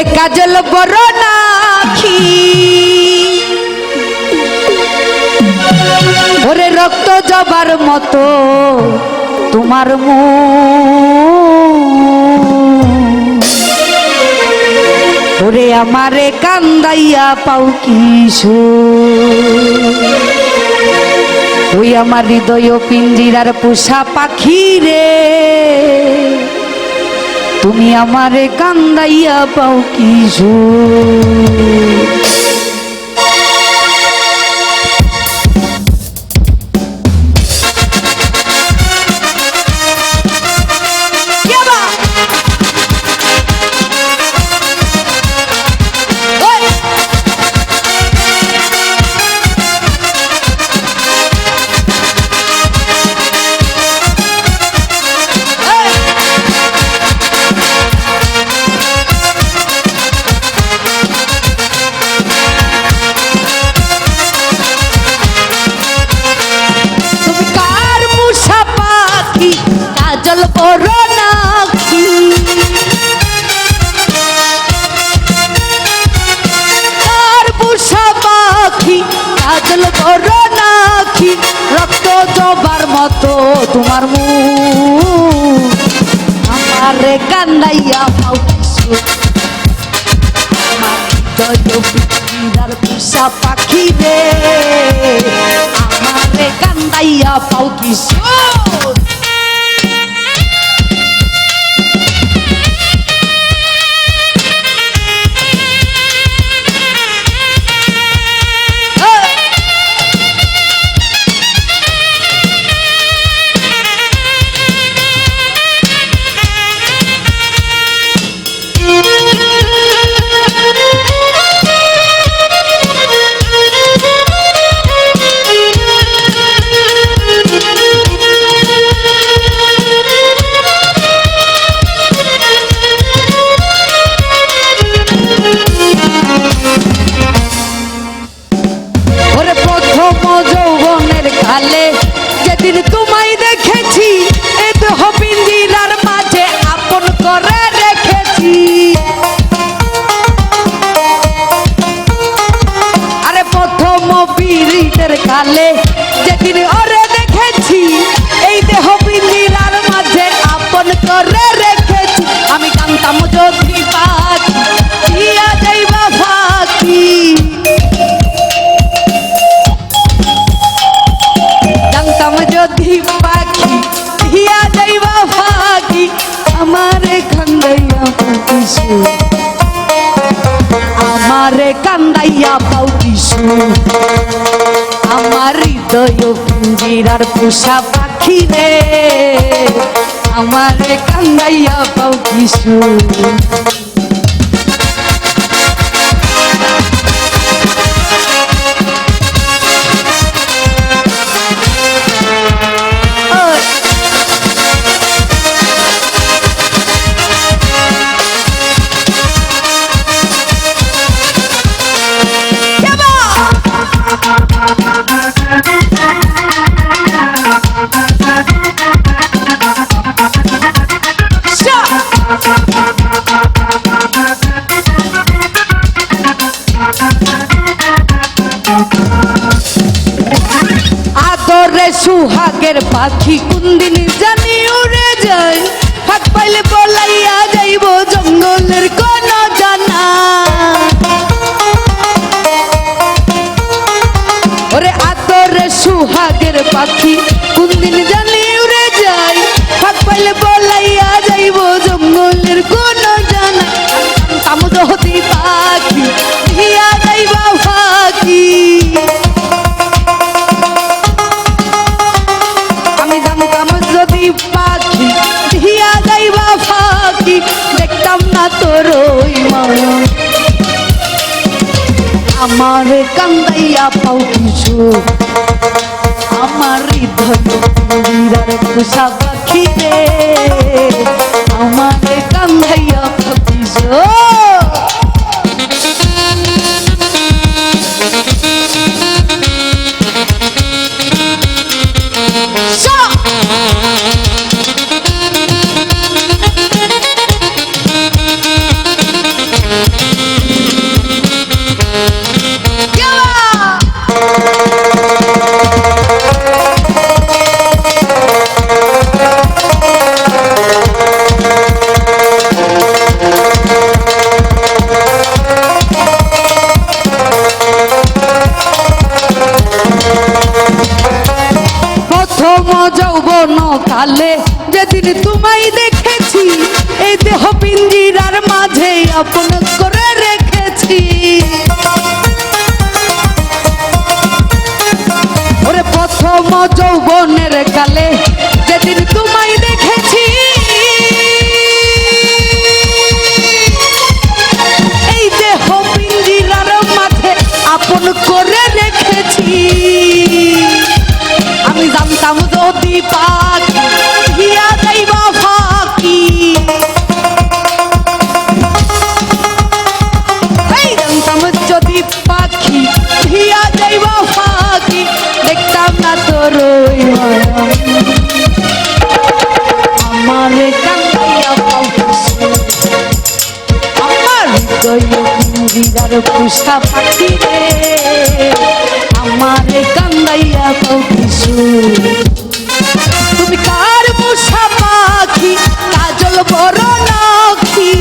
ওরে কাজল বড় নাখি ওরে রক্ত জবার মতো তোমার মুখ ওরে আমারে কান্দাইয়া পাও কিশোর ওই আমার হৃদয় পিঞ্জিরার পোষা পাখি রে তুমি আমারে কান্দাইয়া পাও কিশোর কাজল বড় নাখি তার পুষা পাখি কাজল বড় নাখি রক্ত জবার মতো তোমার মুখ আমারে কান্দাইয়া পাও কিশোর আমার হৃদয় পুষা পাখি রে আমারে কান্দাইয়া পাও কিশোর যৌবনের কালে যেদিন তোমায় দেখেছি এ দেহ পিঞ্জিরার মাঝে আপন করে রেখেছি আরে প্রথম পীড়িতের কালে যেদিন ওরে দেখেছি এই দেহ পিঞ্জিরার মাঝে আপন করে রেখেছি আমি কান্তাম যদি পাখি দিয়া যাইবা ফাঁকি যদি পাখি হিয়া যাইবা ফাঁকি আমারে কান্দাইয়া পাও কিশোর আমারে কান্দাইয়া পাও কিশোর আমার হৃদয় পিঞ্জিরার পোষা পাখি রে আমারে কান্দাইয়া পাও কিশোর আদরে সুহাগের পাখি কোনদিন জানি উড়ে যায় ফাঁক পাইলে বলাইয়া যাইব জঙ্গলের কোন জানা ওরে আদরে সুহাগের পাখি কোনদিন জানি উড়ে যায় ফাঁক পাইলে বলাইয়া যাইব জঙ্গলের কোন জানা তামুদহতি পাখি হিয়া যাইবা ফাঁকি যদি পাখি হিয়া যাইবা ফাঁকি দেখতাম না তোর ওই মায়া আমার কান্দাইয়া পাও কিশোর আমার হৃদয় পিঞ্জিরার পোষা পাখি রে আমার কান্দাইয়া পাও কিশোর কালে যেদিন তোমায় দেখেছি এই দেহ পিঞ্জিরার মাঝে আপন করে রেখেছি ওরে প্রথম যৌবনের কালে যেদিন তোমায় দেখেছি এই দেহ পিঞ্জিরার মাঝে আপন করে রেখেছি আমি জানতাম যদি পাখি হিয়া যাইবা ফাঁকি জানতাম যদি পাখি হিয়া যাইবা ফাঁকি দেখতাম না তোর আমার কান্দাইয়া আমার হৃদয় পিঞ্জিরার পুষা পাখি রে আমার কান্দাইয়া কিছু তুমি কার পোষা পাখি কাজল বড় নাকি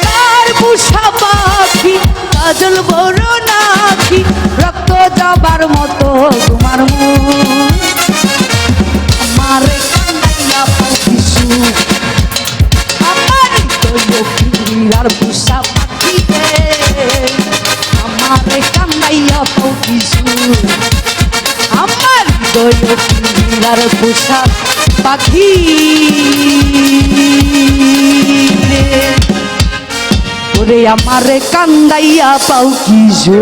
কার পোষা পাখি কাজল বড় নাকি রক্ত যাবার মতো তোমার মুখ আমার কান্দাইয়া কিছু আমার আর পোষা পাখি আমার কান্দাইয়া কিছু আমার দয়ার পোষা পাখি ওরে আমার কান্দাইয়া পাও কিছু